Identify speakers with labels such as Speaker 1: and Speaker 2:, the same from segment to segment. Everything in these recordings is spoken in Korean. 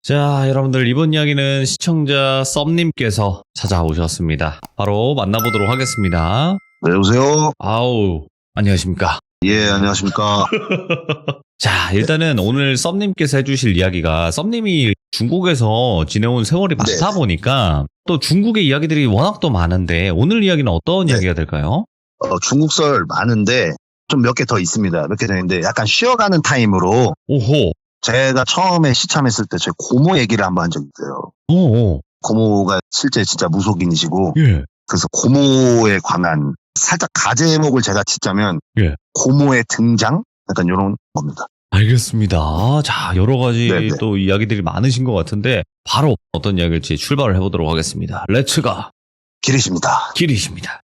Speaker 1: 자, 여러분들 이번 이야기는 시청자 썸님께서 찾아오셨습니다. 바로 만나보도록 하겠습니다.
Speaker 2: 네, 여보세요?
Speaker 1: 아우, 안녕하십니까?
Speaker 2: 예, 안녕하십니까?
Speaker 1: 자, 일단은 오늘 썸님께서 해주실 이야기가 썸님이 중국에서 지내온 세월이 많다 보니까 또 중국의 이야기들이 워낙 또 많은데 오늘 이야기는 어떤 이야기가 될까요?
Speaker 2: 중국설 많은데 좀 몇 개 더 있습니다. 몇 개 더 있는데 약간 쉬어가는 타임으로
Speaker 1: 오호.
Speaker 2: 제가 처음에 시참했을 때 제 고모 얘기를 한번 한 적이 있어요.
Speaker 1: 오오.
Speaker 2: 고모가 실제 진짜 무속인이시고
Speaker 1: 예.
Speaker 2: 그래서 고모에 관한 살짝 가제목을 제가 짓자면
Speaker 1: 예.
Speaker 2: 고모의 등장? 약간 이런 겁니다.
Speaker 1: 알겠습니다. 자, 여러 가지
Speaker 2: 네네.
Speaker 1: 또 이야기들이 많으신 것 같은데 바로 어떤 이야기일지 출발을 해보도록 하겠습니다. 렛츠가
Speaker 2: 길이십니다.
Speaker 1: 길이십니다.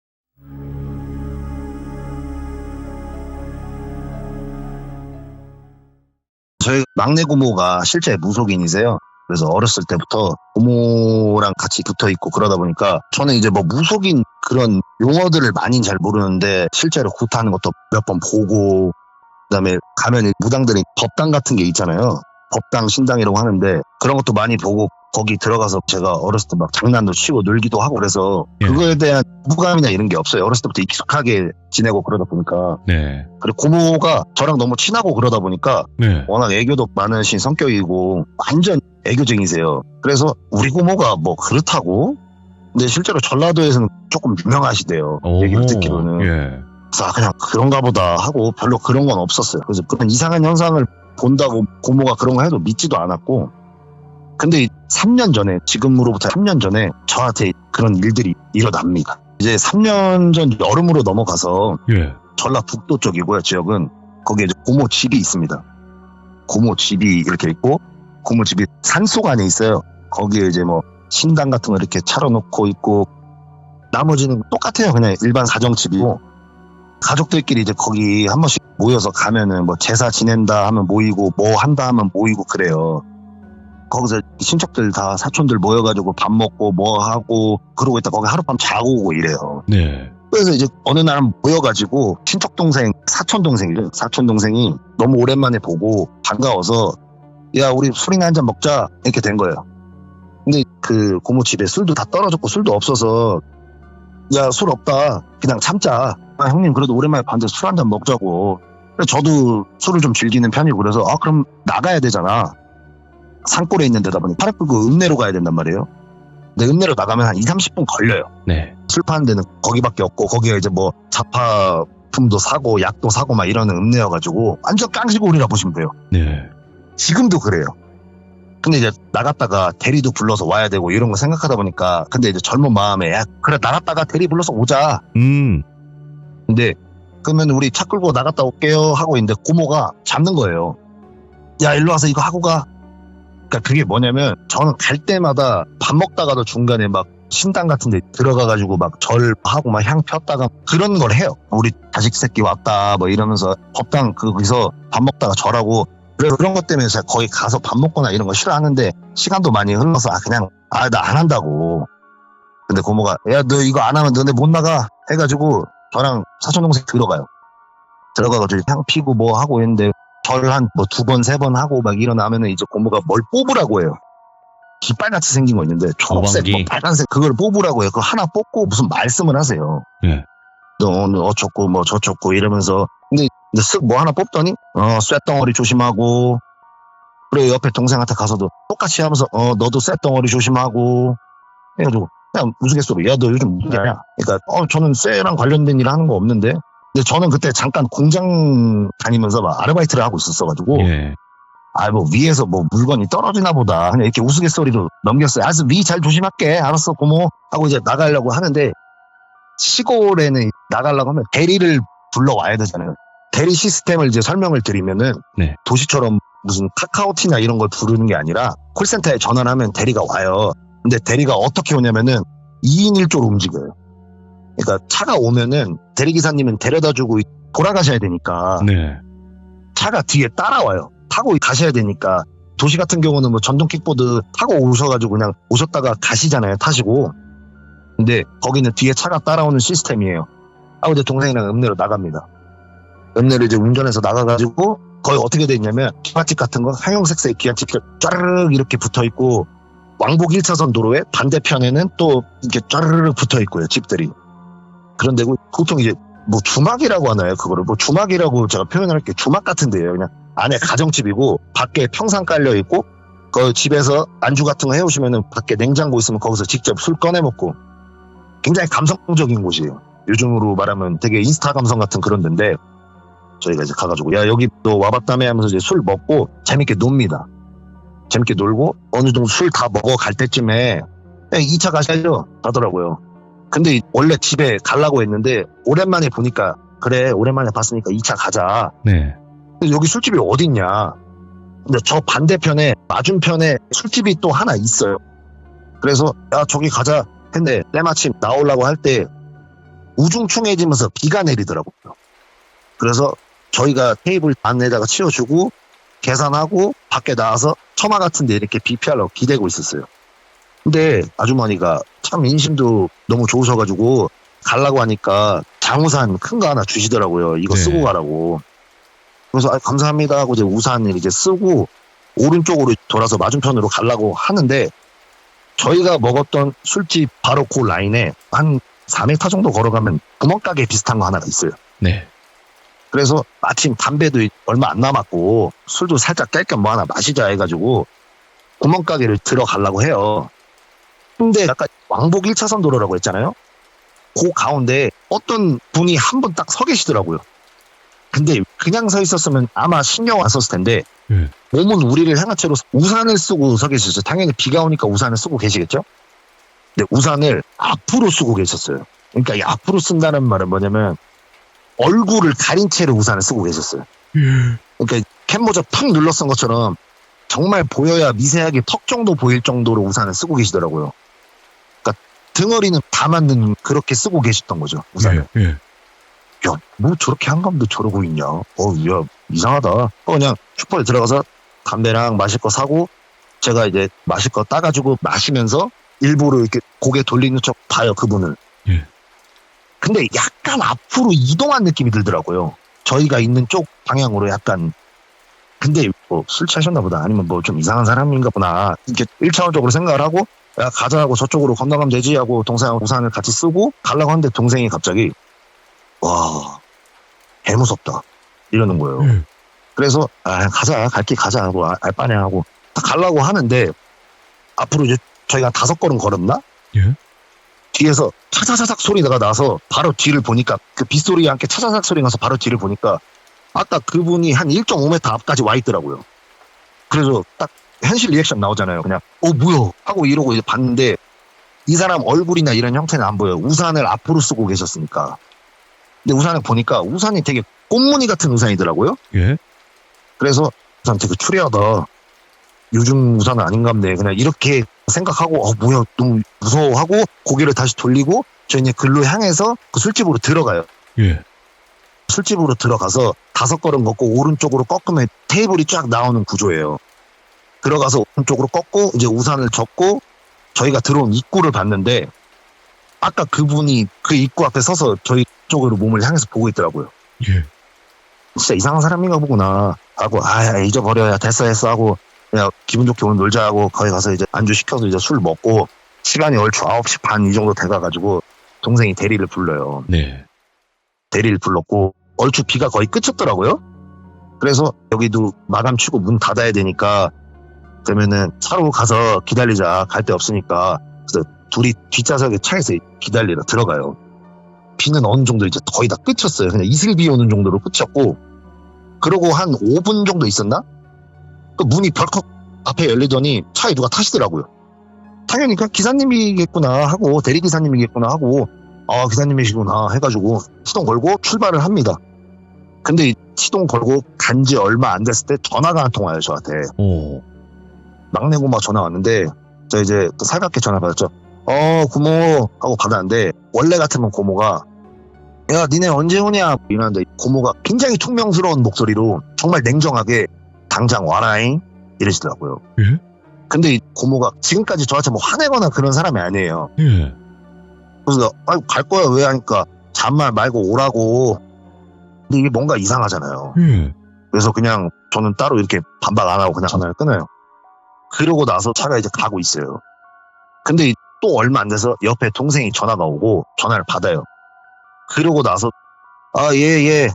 Speaker 2: 저희 막내 고모가 실제 무속인이세요. 그래서 어렸을 때부터 고모랑 같이 붙어 있고 그러다 보니까 저는 이제 뭐 무속인 그런 용어들을 많이 잘 모르는데 실제로 굿하는 것도 몇 번 보고 그다음에 가면 무당들이 법당 같은 게 있잖아요. 법당 신당이라고 하는데 그런 것도 많이 보고 거기 들어가서 제가 어렸을 때 막 장난도 치고 놀기도 하고 그래서
Speaker 1: 예.
Speaker 2: 그거에 대한 무감이나 이런 게 없어요. 어렸을 때부터 익숙하게 지내고 그러다 보니까
Speaker 1: 네.
Speaker 2: 그리고 고모가 저랑 너무 친하고 그러다 보니까
Speaker 1: 네.
Speaker 2: 워낙 애교도 많으신 성격이고 완전 애교쟁이세요. 그래서 우리 고모가 뭐 그렇다고? 근데 실제로 전라도에서는 조금 유명하시대요. 얘기를 듣기로는.
Speaker 1: 예.
Speaker 2: 그래서 그냥 그런가 보다 하고 별로 그런 건 없었어요. 그래서 그런 이상한 현상을 본다고 고모가 그런 거 해도 믿지도 않았고 근데 3년 전에 지금으로부터 3년 전에 저한테 그런 일들이 일어납니다. 이제 3년 전 여름으로 넘어가서
Speaker 1: 예.
Speaker 2: 전라북도 쪽이고요. 지역은 거기에 이제 고모 집이 있습니다. 고모 집이 이렇게 있고 고모 집이 산속 안에 있어요. 거기에 이제 뭐 신당 같은 거 이렇게 차려놓고 있고 나머지는 똑같아요. 그냥 일반 사정집이고 가족들끼리 이제 거기 한 번씩 모여서 가면은 뭐 제사 지낸다 하면 모이고 뭐 한다 하면 모이고 그래요. 거기서 친척들 다 사촌들 모여가지고 밥 먹고 뭐 하고 그러고 있다 거기 하룻밤 자고 오고 이래요.
Speaker 1: 네.
Speaker 2: 그래서 이제 어느 날 모여가지고 친척동생, 사촌동생이죠. 사촌동생이 너무 오랜만에 보고 반가워서 야 우리 술이나 한잔 먹자 이렇게 된 거예요. 근데 그 고모 집에 술도 다 떨어졌고 술도 없어서 야 술 없다 그냥 참자. 아, 형님 그래도 오랜만에 봤는데 술 한잔 먹자고. 그래서 저도 술을 좀 즐기는 편이고 그래서 아 그럼 나가야 되잖아. 산골에 있는 데다 보니 차를 끌고 읍내로 가야 된단 말이에요. 근데 읍내로 나가면 한 2-30분 걸려요.
Speaker 1: 네.
Speaker 2: 술 파는 데는 거기밖에 없고 거기에 이제 뭐 자파품도 사고 약도 사고 막 이러는 읍내여가지고 완전 깡시골이라 보시면 돼요.
Speaker 1: 네.
Speaker 2: 지금도 그래요. 근데 이제 나갔다가 대리도 불러서 와야 되고 이런 거 생각하다 보니까 근데 이제 젊은 마음에 야 그래 나갔다가 대리 불러서 오자. 근데 그러면 우리 차 끌고 나갔다 올게요 하고 있는데 고모가 잡는 거예요. 야 일로 와서 이거 하고 가. 그러니까 그게 뭐냐면 저는 갈 때마다 밥 먹다가도 중간에 막 신당 같은 데 들어가가지고 막 절하고 막 향 폈다가 그런 걸 해요. 우리 자식 새끼 왔다 뭐 이러면서 법당 거기서 밥 먹다가 절하고 그런 것 때문에 제가 거기 가서 밥 먹거나 이런 거 싫어하는데 시간도 많이 흘러서 그냥 나 안 한다고. 근데 고모가 야 너 이거 안 하면 너네 못 나가 해가지고 저랑 사촌동생 들어가가지고 향 피고 뭐 하고 있는데 절 한 뭐 2번 3번 하고 막 일어나면은 이제 고모가 뭘 뽑으라고 해요. 깃발같이 생긴 거 있는데 초록색 뭐 빨간색 그걸 뽑으라고 해요. 그거 하나 뽑고 무슨 말씀을 하세요.
Speaker 1: 네.
Speaker 2: 너 오늘 어쩌고 뭐 저쩌고 이러면서 근데 쓱 뭐 하나 뽑더니 쇳덩어리 조심하고 그리고 옆에 동생한테 가서도 똑같이 하면서 너도 쇳덩어리 조심하고 해가지고 그냥 우스갯소리 야 너 요즘 뭐냐. 그러니까 저는 쇠랑 관련된 일 하는 거 없는데 근데 저는 그때 잠깐 공장 다니면서 막 아르바이트를 하고 있었어가지고
Speaker 1: 예.
Speaker 2: 뭐 위에서 뭐 물건이 떨어지나 보다 그냥 이렇게 우스갯소리로 넘겼어요. 알았어 위 잘 조심할게 알았어 고모 하고 이제 나가려고 하는데 시골에는 나가려고 하면 대리를 불러와야 되잖아요. 대리 시스템을 이제 설명을 드리면은
Speaker 1: 네.
Speaker 2: 도시처럼 무슨 카카오티나 이런 걸 부르는 게 아니라 콜센터에 전화를 하면 대리가 와요. 근데 대리가 어떻게 오냐면은 2인 1조로 움직여요. 그러니까 차가 오면은 대리기사님은 데려다주고 돌아가셔야 되니까
Speaker 1: 네.
Speaker 2: 차가 뒤에 따라와요. 타고 가셔야 되니까 도시 같은 경우는 뭐 전동 킥보드 타고 오셔가지고 그냥 오셨다가 가시잖아요. 타시고. 근데 거기는 뒤에 차가 따라오는 시스템이에요. 이제 동생이랑 읍내로 나갑니다. 읍내로 이제 운전해서 나가가지고 거의 어떻게 돼 있냐면 기관집 같은 거 상용색색 기관집이 쫘르륵 이렇게 붙어 있고 왕복 1차선 도로에 반대편에는 또 이렇게 쫘르륵 붙어 있고요, 집들이. 그런데 보통 이제 뭐 주막이라고 하나요? 그거를 뭐 주막이라고 제가 표현할게요. 주막 같은 데예요. 그냥 안에 가정집이고 밖에 평상 깔려 있고 그 집에서 안주 같은 거 해오시면은 밖에 냉장고 있으면 거기서 직접 술 꺼내 먹고 굉장히 감성적인 곳이에요. 요즘으로 말하면 되게 인스타 감성 같은 그런 데인데 저희가 이제 가가지고 야 여기 또 와봤다며 하면서 이제 술 먹고 재밌게 놉니다. 재밌게 놀고 어느 정도 술 다 먹어갈 때쯤에 2차 가셔야죠 하더라고요. 근데 원래 집에 가려고 했는데 오랜만에 보니까 그래 오랜만에 봤으니까 2차 가자.
Speaker 1: 네.
Speaker 2: 근데 여기 술집이 어딨냐. 근데 저 반대편에 맞은편에 술집이 또 하나 있어요. 그래서 야 저기 가자 했는데 때마침 나오려고 할 때 우중충해지면서 비가 내리더라고요. 그래서 저희가 테이블 안에다가 치워주고 계산하고 밖에 나와서 처마 같은 데 이렇게 비 피하려고 기대고 있었어요. 근데 아주머니가 참 인심도 너무 좋으셔가지고 가려고 하니까 장우산 큰 거 하나 주시더라고요. 이거
Speaker 1: 네.
Speaker 2: 쓰고 가라고. 그래서 감사합니다 하고 이제 우산을 이제 쓰고 오른쪽으로 돌아서 맞은편으로 가려고 하는데 저희가 먹었던 술집 바로 그 라인에 한 4m 정도 걸어가면 구멍가게 비슷한 거 하나가 있어요.
Speaker 1: 네.
Speaker 2: 그래서 마침 담배도 얼마 안 남았고 술도 살짝 깰 겸 뭐 하나 마시자 해가지고 구멍가게를 들어가려고 해요. 근데 약간 왕복 1차선 도로라고 했잖아요. 그 가운데 어떤 분이 한 분 딱 서 계시더라고요. 근데 그냥 서 있었으면 아마 신경 안 썼을 텐데 몸은 우리를 향한 채로 우산을 쓰고 서 계셨어요. 당연히 비가 오니까 우산을 쓰고 계시겠죠. 근데 우산을 앞으로 쓰고 계셨어요. 그러니까 이 앞으로 쓴다는 말은 뭐냐면 얼굴을 가린 채로 우산을 쓰고 계셨어요. 그러니까 캡모자 팍 눌러 쓴 것처럼 정말 보여야 미세하게 턱 정도 보일 정도로 우산을 쓰고 계시더라고요. 그러니까 등어리는 다 맞는 그렇게 쓰고 계셨던 거죠. 우산을.
Speaker 1: 예.
Speaker 2: 야, 뭐 저렇게 한가운데 저러고 있냐. 야, 이상하다. 그냥 슈퍼에 들어가서 담배랑 마실 거 사고 제가 이제 마실 거 따가지고 마시면서 일부러 이렇게 고개 돌리는 척 봐요, 그분을.
Speaker 1: 예.
Speaker 2: 근데 약간 앞으로 이동한 느낌이 들더라고요. 저희가 있는 쪽 방향으로 약간. 근데 뭐 술 취하셨나 보다. 아니면 뭐 좀 이상한 사람인가 보나. 이렇게 1차원적으로 생각을 하고 야, 가자 하고 저쪽으로 건너가면 되지 하고 동생하고 우산을 같이 쓰고 가려고 하는데 동생이 갑자기 와, 개무섭다 이러는 거예요. 그래서 가자, 갈 길 가자 하고 알바냐 하고 딱 가려고 하는데 앞으로 이제 저희가 5걸음 걸었나?
Speaker 1: 예.
Speaker 2: 뒤에서 차자자작 소리가 나서 바로 뒤를 보니까 그 빗소리와 함께 차자자작 소리 나서 바로 뒤를 보니까 아까 그분이 한 1.5m 앞까지 와 있더라고요. 그래서 딱 현실 리액션 나오잖아요. 그냥 뭐야 하고 이러고 이제 봤는데 이 사람 얼굴이나 이런 형태는 안 보여요. 우산을 앞으로 쓰고 계셨으니까. 근데 우산을 보니까 우산이 되게 꽃무늬 같은 우산이더라고요.
Speaker 1: 예.
Speaker 2: 그래서 우산 되게 추리하다. 요즘 우산은 아닌갑네. 그냥 이렇게 생각하고 뭐야 너무 무서워하고 고개를 다시 돌리고 저희는 글로 향해서 그 술집으로 들어가요.
Speaker 1: 예.
Speaker 2: 술집으로 들어가서 5걸음 걷고 오른쪽으로 꺾으면 테이블이 쫙 나오는 구조예요. 들어가서 오른쪽으로 꺾고 이제 우산을 접고 저희가 들어온 입구를 봤는데 아까 그분이 그 입구 앞에 서서 저희 쪽으로 몸을 향해서 보고 있더라고요.
Speaker 1: 예.
Speaker 2: 진짜 이상한 사람인가 보구나 하고 잊어버려야 됐어 하고 그냥 기분 좋게 오늘 놀자 하고 거기 가서 이제 안주 시켜서 이제 술 먹고 시간이 얼추 9시 반 이 정도 돼가가지고 동생이 대리를 불러요.
Speaker 1: 네.
Speaker 2: 대리를 불렀고 얼추 비가 거의 그쳤더라고요. 그래서 여기도 마감 치고 문 닫아야 되니까 그러면은 차로 가서 기다리자 갈 데 없으니까 그래서 둘이 뒷좌석에 차에서 기다리러 들어가요. 비는 어느 정도 이제 거의 다 그쳤어요. 그냥 이슬비 오는 정도로 그쳤고 그러고 한 5분 정도 있었나? 그 문이 벌컥 앞에 열리더니 차에 누가 타시더라고요. 당연히 그냥 기사님이겠구나 하고 대리기사님이겠구나 하고 기사님이시구나 해가지고 시동 걸고 출발을 합니다. 근데 시동 걸고 간지 얼마 안 됐을 때 전화가 한 통 와요 저한테.
Speaker 1: 오.
Speaker 2: 막내 고모가 전화 왔는데 저 이제 또 살갑게 전화 받았죠. 고모 하고 받았는데 원래 같으면 고모가 야 니네 언제 오냐 이러는데 고모가 굉장히 퉁명스러운 목소리로 정말 냉정하게 당장 와라잉 이러시더라고요.
Speaker 1: 예?
Speaker 2: 근데 이 고모가 지금까지 저한테 뭐 화내거나 그런 사람이 아니에요.
Speaker 1: 예.
Speaker 2: 그래서 갈 거야 왜 하니까 잔말 말고 오라고. 근데 이게 뭔가 이상하잖아요.
Speaker 1: 예.
Speaker 2: 그래서 그냥 저는 따로 이렇게 반박 안 하고 그냥 전화를 끊어요. 그러고 나서 차가 이제 가고 있어요. 근데 또 얼마 안 돼서 옆에 동생이 전화가 오고 전화를 받아요. 그러고 나서 예.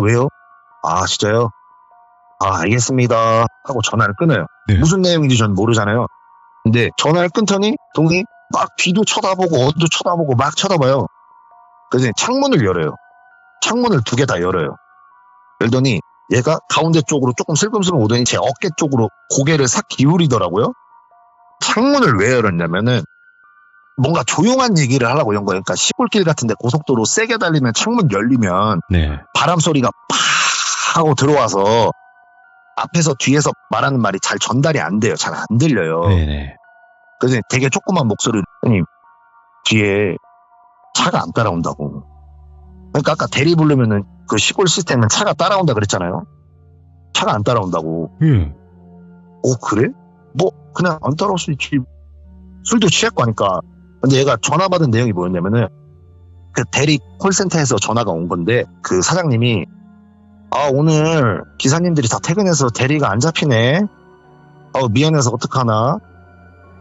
Speaker 2: 왜요? 진짜요? 알겠습니다 하고 전화를 끊어요.
Speaker 1: 네.
Speaker 2: 무슨 내용인지 전 모르잖아요. 근데 전화를 끊더니 동생이 막 뒤도 쳐다보고 어디도 쳐다보고 막 쳐다봐요. 그래서 창문을 열어요. 창문을 2개 다 열어요. 열더니 얘가 가운데 쪽으로 조금 슬금슬금 오더니 제 어깨 쪽으로 고개를 싹 기울이더라고요. 창문을 왜 열었냐면은 뭔가 조용한 얘기를 하려고 연 거예요. 그러니까 시골길 같은데 고속도로 세게 달리면 창문 열리면
Speaker 1: 네.
Speaker 2: 바람 소리가 팍 하고 들어와서 앞에서 뒤에서 말하는 말이 잘 전달이 안 돼요. 잘 안 들려요.
Speaker 1: 네네.
Speaker 2: 그래서 되게 조그만 목소리로 형님 뒤에 차가 안 따라온다고. 그러니까 아까 대리 부르면은 그 시골 시스템은 차가 따라온다 그랬잖아요. 차가 안 따라온다고. 그래? 뭐 그냥 안 따라올 수 있지. 술도 취했고 하니까. 근데 얘가 전화 받은 내용이 뭐였냐면은 그 대리 콜센터에서 전화가 온 건데 그 사장님이 오늘 기사님들이 다 퇴근해서 대리가 안 잡히네. 미안해서 어떡하나.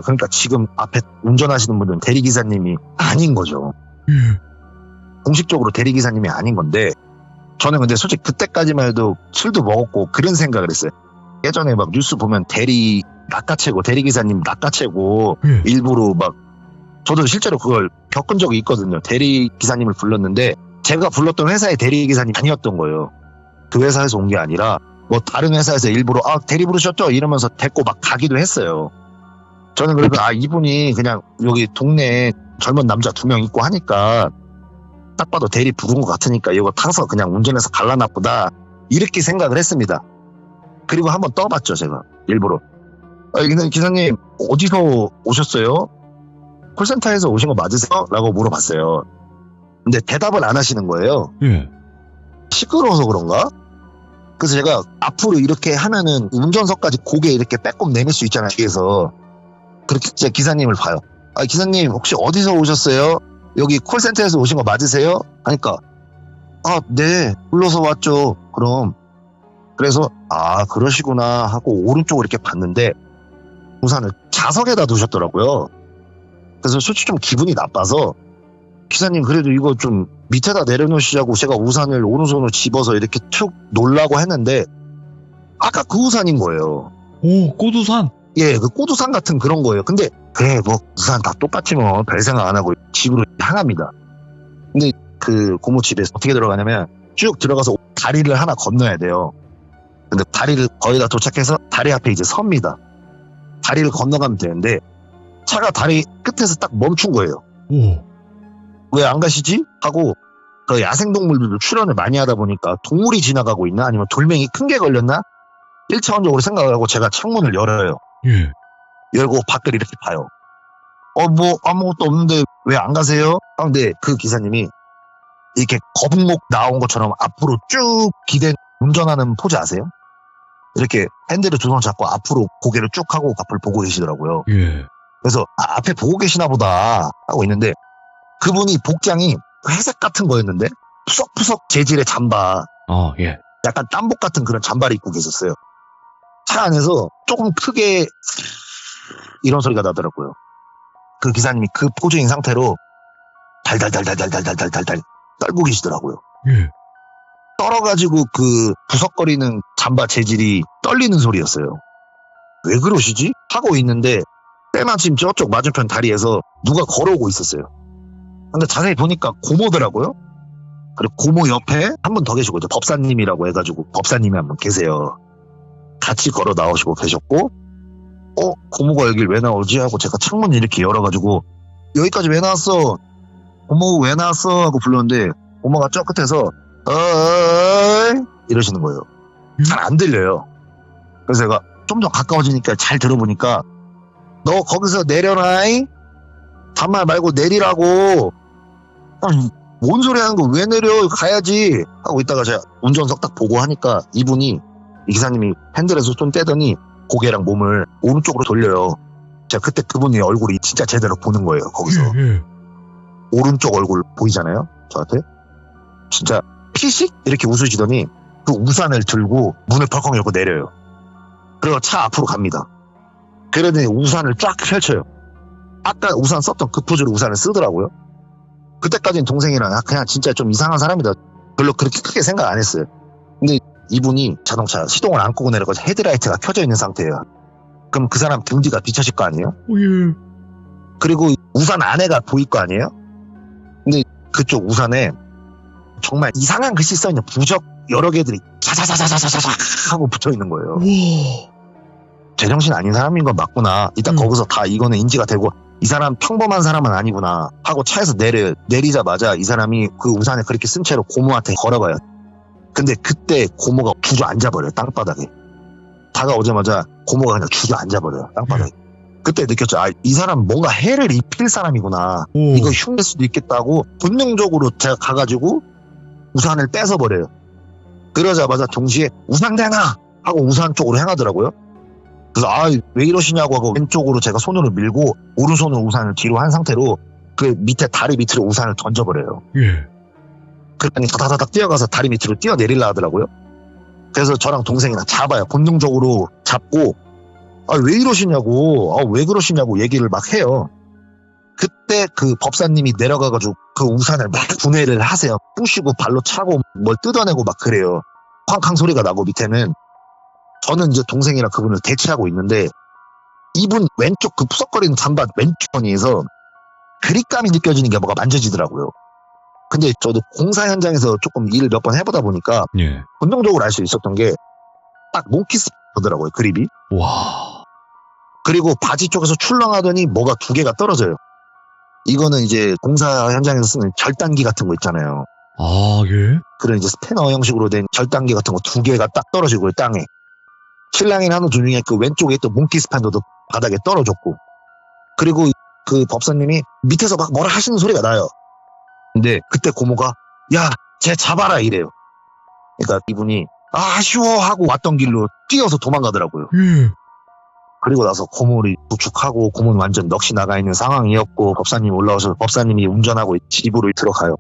Speaker 2: 그러니까 지금 앞에 운전하시는 분들은 대리기사님이 아닌 거죠. 공식적으로 대리기사님이 아닌 건데 저는 근데 솔직히 그때까지만 해도 술도 먹었고 그런 생각을 했어요. 예전에 막 뉴스 보면 대리 낚아채고 대리기사님 낚아채고 일부러 막 저도 실제로 그걸 겪은 적이 있거든요. 대리기사님을 불렀는데 제가 불렀던 회사의 대리기사님이 아니었던 거예요. 그 회사에서 온 게 아니라 뭐 다른 회사에서 일부러 대리 부르셨죠? 이러면서 데리고 막 가기도 했어요. 저는 그래도 이분이 그냥 여기 동네에 젊은 남자 2명 있고 하니까 딱 봐도 대리 부른 것 같으니까 이거 타서 그냥 운전해서 갈라나 보다 이렇게 생각을 했습니다. 그리고 한번 떠봤죠 제가 일부러. 근데 기사님 어디서 오셨어요? 콜센터에서 오신 거 맞으세요? 라고 물어봤어요. 근데 대답을 안 하시는 거예요. 시끄러워서 그런가? 그래서 제가 앞으로 이렇게 하면은 운전석까지 고개 이렇게 빼꼼 내밀 수 있잖아요 뒤에서. 그렇게 제 기사님을 봐요. 기사님 혹시 어디서 오셨어요? 여기 콜센터에서 오신 거 맞으세요? 하니까 네 불러서 왔죠. 그럼 그래서 그러시구나 하고 오른쪽으로 이렇게 봤는데 우산을 좌석에다 두셨더라고요. 그래서 솔직히 좀 기분이 나빠서 기사님 그래도 이거 좀 밑에다 내려놓으시자고 제가 우산을 오른손으로 집어서 이렇게 툭 놓으려고 했는데 아까 그 우산인 거예요.
Speaker 1: 오, 꽃우산?
Speaker 2: 예, 그 꽃우산 같은 그런 거예요. 근데 그래 뭐 우산 다 똑같지 뭐 별 생각 안 하고 집으로 향합니다. 근데 그 고모 집에 어떻게 들어가냐면 쭉 들어가서 다리를 하나 건너야 돼요. 근데 다리를 거의 다 도착해서 다리 앞에 이제 섭니다. 다리를 건너가면 되는데 차가 다리 끝에서 딱 멈춘 거예요. 왜 안 가시지? 하고 그 야생동물들도 출연을 많이 하다 보니까 동물이 지나가고 있나 아니면 돌멩이 큰 게 걸렸나 1차원적으로 생각을 하고 제가 창문을 열어요. 열고 밖을 이렇게 봐요. 뭐 아무것도 없는데 왜 안 가세요? 근데 그 기사님이 이렇게 거북목 나온 것처럼 앞으로 쭉 기댄 운전하는 포즈 아세요? 이렇게 핸들을 2손 잡고 앞으로 고개를 쭉 하고 앞을 보고 계시더라고요. 그래서 앞에 보고 계시나 보다 하고 있는데 그분이 복장이 회색 같은 거였는데 푸석푸석 재질의 잠바 약간 땀복 같은 그런 잠바를 입고 계셨어요. 차 안에서 조금 크게 이런 소리가 나더라고요. 그 기사님이 그 포즈인 상태로 달달달달달달달달달 떨고 계시더라고요. 떨어가지고 그 부석거리는 잠바 재질이 떨리는 소리였어요. 왜 그러시지? 하고 있는데 때마침 저쪽 맞은편 다리에서 누가 걸어오고 있었어요. 근데 자세히 보니까 고모더라고요. 그리고 고모 옆에 한 분 더 계시고 이제 법사님이라고 해가지고 법사님이 한 분 계세요. 같이 걸어 나오시고 계셨고 고모가 여길 왜 나오지? 하고 제가 창문 이렇게 열어가지고 여기까지 왜 나왔어? 고모 왜 나왔어? 하고 불렀는데 고모가 저 끝에서 이러시는 거예요. 잘 안 들려요. 그래서 제가 좀 더 가까워지니까 잘 들어보니까 너 거기서 내려라잉? 단말 말고 내리라고. 뭔 소리 하는 거 왜 내려? 가야지 하고 있다가 제가 운전석 딱 보고 하니까 이분이 이 기사님이 핸들에서 손 떼더니 고개랑 몸을 오른쪽으로 돌려요. 제가 그때 그분의 얼굴이 진짜 제대로 보는 거예요. 거기서 오른쪽 얼굴 보이잖아요 저한테. 진짜 피식? 이렇게 웃으시더니 그 우산을 들고 문을 벌컥 열고 내려요. 그리고 차 앞으로 갑니다. 그러더니 우산을 쫙 펼쳐요. 아까 우산 썼던 그 포즈로 우산을 쓰더라고요. 그때까지는 동생이랑 그냥 진짜 좀 이상한 사람이다. 별로 그렇게 크게 생각 안 했어요. 근데 이분이 자동차 시동을 안 끄고 내려가서 헤드라이트가 켜져 있는 상태예요. 그럼 그 사람 등 뒤가 비춰질 거 아니에요?
Speaker 1: 예.
Speaker 2: 그리고 우산 안에가 보일 거 아니에요? 근데 그쪽 우산에 정말 이상한 글씨 써있는 부적 여러 개들이 자자자자자자자 하고 붙어 있는 거예요. 제정신 아닌 사람인 건 맞구나. 일단 거기서 다 이거는 인지가 되고 이 사람 평범한 사람은 아니구나 하고 차에서 내리자마자 이 사람이 그 우산에 그렇게 쓴 채로 고모한테 걸어가요. 근데 그때 고모가 주저앉아버려요. 땅바닥에. 다가오자마자 고모가 그냥 주저앉아버려요. 땅바닥에. 그때 느꼈죠. 아, 이 사람 뭔가 해를 입힐 사람이구나. 이거 흉낼 수도 있겠다고 본능적으로 제가 가가지고 우산을 뺏어버려요. 그러자마자 동시에 우산 대나 하고 우산 쪽으로 향하더라고요. 그래서 왜 이러시냐고 하고 왼쪽으로 제가 손으로 밀고 오른손으로 우산을 뒤로 한 상태로 그 밑에 다리 밑으로 우산을 던져버려요.
Speaker 1: 예.
Speaker 2: 그러니 다다다닥 뛰어가서 다리 밑으로 뛰어내리려 하더라고요. 그래서 저랑 동생이랑 잡아요. 본능적으로 잡고 왜 이러시냐고 왜 그러시냐고 얘기를 막 해요. 그때 그 법사님이 내려가가지고 그 우산을 막 분해를 하세요. 부시고 발로 차고 뭘 뜯어내고 막 그래요. 쾅쾅 소리가 나고 밑에는 저는 이제 동생이랑 그분을 대치하고 있는데 이분 왼쪽 그 푸석거리는 잠바 왼쪽 편에서 그립감이 느껴지는 게 뭐가 만져지더라고요. 근데 저도 공사 현장에서 조금 일을 몇 번 해보다 보니까
Speaker 1: 예.
Speaker 2: 본능적으로 알 수 있었던 게 딱 몽키스 더라고요. 그립이.
Speaker 1: 와.
Speaker 2: 그리고 바지 쪽에서 출렁하더니 뭐가 두 개가 떨어져요. 이거는 이제 공사 현장에서 쓰는 절단기 같은 거 있잖아요.
Speaker 1: 아, 예?
Speaker 2: 그런 이제 스패너 형식으로 된 절단기 같은 거 두 개가 딱 떨어지고요. 땅에. 신랑이 하는 도중에 그 왼쪽에 있던 몽키 스팬더도 바닥에 떨어졌고. 그리고 그 법사님이 밑에서 막 뭐라 하시는 소리가 나요. 근데 그때 고모가 야, 쟤 잡아라 이래요. 그러니까 이분이 아쉬워 하고 왔던 길로 뛰어서 도망가더라고요. 그리고 나서 고모를 부축하고 고모는 완전 넋이 나가 있는 상황이었고 법사님이 올라와서 법사님이 운전하고 집으로 들어가요.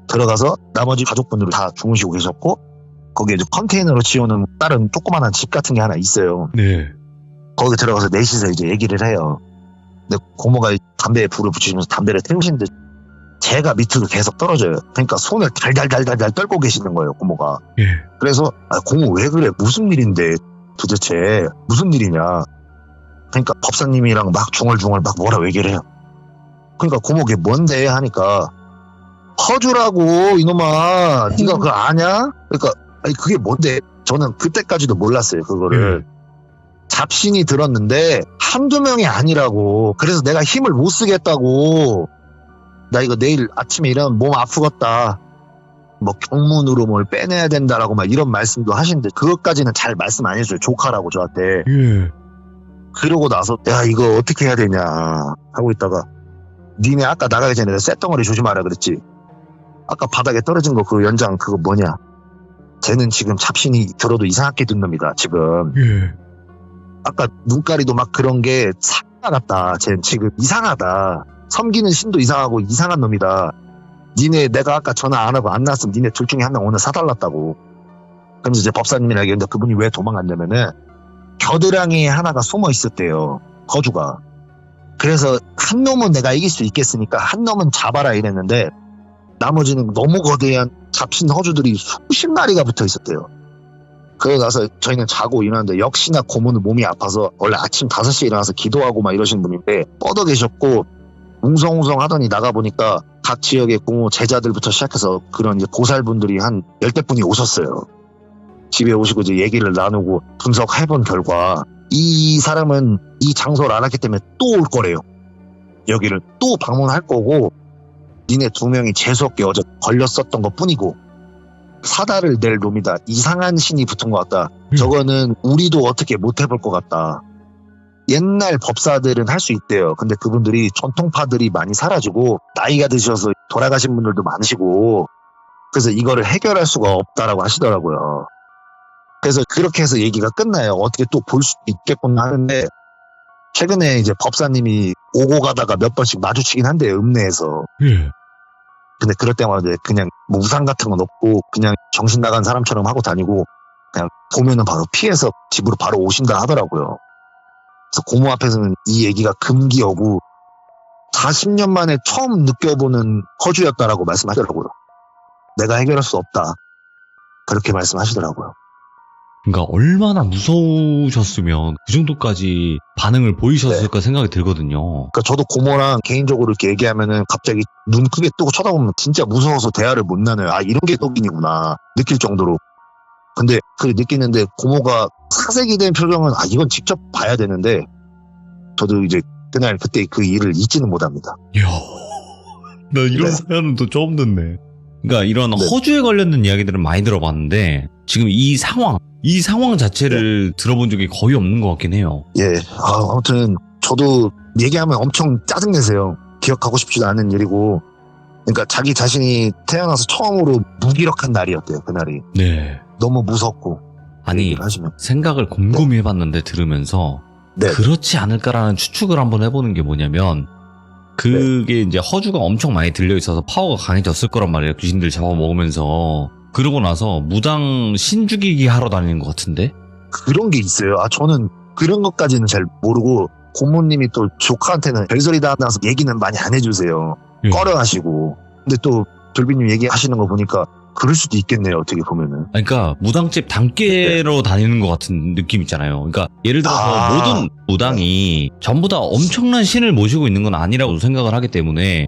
Speaker 2: 들어가서 나머지 가족분들은 다 주무시고 계셨고 거기에 이제 컨테이너로 지어놓은 다른 조그만한 집 같은 게 하나 있어요.
Speaker 1: 네.
Speaker 2: 거기 들어가서 넷이서 이제 얘기를 해요. 근데 고모가 담배에 불을 붙이면서 담배를 태우시는데 제가 밑으로 계속 떨어져요. 그러니까 손을 달달달달달 떨고 계시는 거예요, 고모가.
Speaker 1: 예.
Speaker 2: 그래서 고모 왜 그래? 무슨 일인데 도대체 무슨 일이냐? 그러니까 법사님이랑 막 중얼중얼 막 뭐라 얘기를 해요. 그러니까 고모 그게 뭔데 하니까 허주라고 이놈아 네가 그거 아냐? 그러니까 그게 뭔데? 저는 그때까지도 몰랐어요 그거를. 잡신이 들었는데 한두 명이 아니라고. 그래서 내가 힘을 못 쓰겠다고. 나 이거 내일 아침에 일어나면 몸 아프겠다. 뭐 경문으로 뭘 빼내야 된다라고 막 이런 말씀도 하시는데 그것까지는 잘 말씀 안 해줘요. 조카라고 저한테.
Speaker 1: 예.
Speaker 2: 그러고 나서 야 이거 어떻게 해야 되냐 하고 있다가 니네 아까 나가기 전에 쇳덩어리 조심하라 그랬지. 아까 바닥에 떨어진 거 그 연장 그거 뭐냐. 쟤는 지금 잡신이 들어도 이상하게 듣는 놈이다 지금.
Speaker 1: 예.
Speaker 2: 아까 눈가리도 막 그런 게 사가 같다. 쟤는 지금 이상하다. 섬기는 신도 이상하고 이상한 놈이다. 니네 내가 아까 전화 안 하고 안 나왔으면 니네 둘 중에 한 명 오늘 사달랐다고. 그러면서 이제 법사님이랑 얘기했는데 그분이 왜 도망갔냐면은 겨드랑이에 하나가 숨어 있었대요. 거주가. 그래서 한 놈은 내가 이길 수 있겠으니까 한 놈은 잡아라 이랬는데 나머지는 너무 거대한 잡신 허주들이 수십 마리가 붙어 있었대요. 그러고 나서 저희는 자고 일어났는데 역시나 고모는 몸이 아파서 원래 아침 5시에 일어나서 기도하고 막 이러시는 분인데 뻗어 계셨고 웅성웅성 하더니 나가보니까 각 지역의 고모 제자들부터 시작해서 그런 이제 보살분들이 한 10대 분이 오셨어요. 집에 오시고 이제 얘기를 나누고 분석해본 결과 이 사람은 이 장소를 알았기 때문에 또 올 거래요. 여기를 또 방문할 거고 니네 두 명이 재수없게 어제 걸렸었던 것 뿐이고 사다를 낼 놈이다. 이상한 신이 붙은 것 같다. 저거는 우리도 어떻게 못 해볼 것 같다. 옛날 법사들은 할 수 있대요. 근데 그분들이 전통파들이 많이 사라지고 나이가 드셔서 돌아가신 분들도 많으시고 그래서 이거를 해결할 수가 없다라고 하시더라고요. 그래서 그렇게 해서 얘기가 끝나요. 어떻게 또 볼 수도 있겠구나 하는데 최근에 이제 법사님이 오고 가다가 몇 번씩 마주치긴 한대요. 읍내에서.
Speaker 1: 예.
Speaker 2: 근데 그럴 때마다 이제 그냥 뭐 우산 같은 건 없고 그냥 정신 나간 사람처럼 하고 다니고 그냥 보면은 바로 피해서 집으로 바로 오신다 하더라고요. 그래서 고모 앞에서는 이 얘기가 금기어고 40년 만에 처음 느껴보는 허주였다라고 말씀하더라고요. 내가 해결할 수 없다. 그렇게 말씀하시더라고요.
Speaker 1: 그러니까 얼마나 무서우셨으면 그 정도까지 반응을 보이셨을까 생각이 들거든요.
Speaker 2: 그러니까 저도 고모랑 개인적으로 이렇게 얘기하면은 갑자기 눈 크게 뜨고 쳐다보면 진짜 무서워서 대화를 못 나눠요. 아, 이런 게 떡인이구나. 느낄 정도로. 근데 그 느끼는데 고모가 사색이 된 표정은 아, 이건 직접 봐야 되는데 저도 이제 그날 그때 그 일을 잊지는 못합니다.
Speaker 1: 이야, 나 이런
Speaker 2: 네.
Speaker 1: 사연은 또 처음 듣네. 그러니까 이런
Speaker 2: 네.
Speaker 1: 허주에 관련된 이야기들은 많이 들어봤는데 지금 이 상황 자체를 들어본 적이 거의 없는 것 같긴 해요.
Speaker 2: 예. 아, 아무튼 저도 얘기하면 엄청 짜증내세요. 기억하고 싶지도 않은 일이고. 그러니까 자기 자신이 태어나서 처음으로 무기력한 날이었대요. 그날이.
Speaker 1: 네.
Speaker 2: 너무 무섭고.
Speaker 1: 아니,
Speaker 2: 얘기를 하시면.
Speaker 1: 생각을 곰곰이 해봤는데 들으면서
Speaker 2: 네.
Speaker 1: 그렇지 않을까라는 추측을 한번 해보는 게 뭐냐면 그게 이제 허주가 엄청 많이 들려있어서 파워가 강해졌을 거란 말이에요. 귀신들 잡아먹으면서. 그러고 나서 무당 신죽이기 하러 다니는 것 같은데?
Speaker 2: 그런 게 있어요. 아, 저는 그런 것까지는 잘 모르고 고모님이 또 조카한테는 별소리 다 나서 얘기는 많이 안 해주세요.
Speaker 1: 예.
Speaker 2: 꺼려 하시고. 근데 또 돌비님 얘기하시는 거 보니까 그럴 수도 있겠네요. 어떻게 보면은.
Speaker 1: 그러니까 무당집 단계로 다니는 것 같은 느낌 있잖아요. 그러니까 예를 들어서
Speaker 2: 아.
Speaker 1: 모든 무당이 전부 다 엄청난 신을 모시고 있는 건 아니라고 생각을 하기 때문에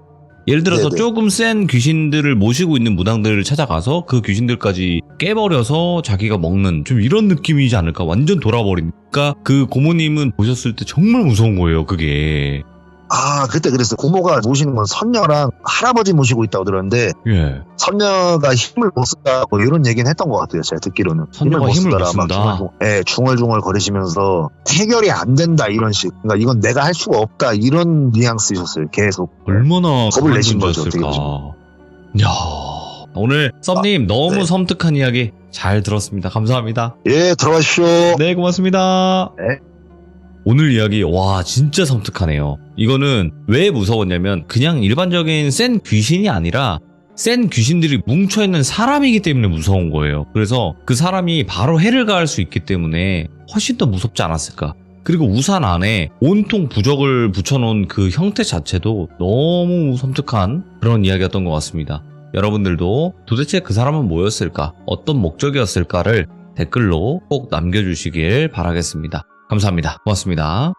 Speaker 1: 예를 들어서
Speaker 2: 네네.
Speaker 1: 조금 센 귀신들을 모시고 있는 무당들을 찾아가서 그 귀신들까지 깨버려서 자기가 먹는 좀 이런 느낌이지 않을까. 완전 돌아버리니까 그 고모님은 보셨을 때 정말 무서운 거예요. 그게.
Speaker 2: 아, 그때 그랬어요. 고모가 모시는 건 선녀랑 할아버지 모시고 있다고 들었는데
Speaker 1: 예.
Speaker 2: 선녀가 힘을 못 쓴다고 이런 얘기는 했던 것 같아요. 제가 듣기로는.
Speaker 1: 선녀가 힘을 못
Speaker 2: 쓰더라. 막
Speaker 1: 쓴다.
Speaker 2: 중얼중얼 거리시면서 해결이 안 된다 이런 식. 그러니까 이건 내가 할 수가 없다 이런 뉘앙스이셨어요. 계속.
Speaker 1: 얼마나
Speaker 2: 겁을
Speaker 1: 강한
Speaker 2: 내신 거죠,
Speaker 1: 존재였을까.
Speaker 2: 어떻게
Speaker 1: 야, 오늘 썸님 너무
Speaker 2: 네.
Speaker 1: 섬뜩한 이야기 잘 들었습니다. 감사합니다.
Speaker 2: 예, 들어가십시오.
Speaker 1: 네, 고맙습니다.
Speaker 2: 네.
Speaker 1: 오늘 이야기 와 진짜 섬뜩하네요. 이거는 왜 무서웠냐면 그냥 일반적인 센 귀신이 아니라 센 귀신들이 뭉쳐있는 사람이기 때문에 무서운 거예요. 그래서 그 사람이 바로 해를 가할 수 있기 때문에 훨씬 더 무섭지 않았을까. 그리고 우산 안에 온통 부적을 붙여놓은 그 형태 자체도 너무 섬뜩한 그런 이야기였던 것 같습니다. 여러분들도 도대체 그 사람은 뭐였을까? 어떤 목적이었을까를 댓글로 꼭 남겨주시길 바라겠습니다. 감사합니다. 고맙습니다.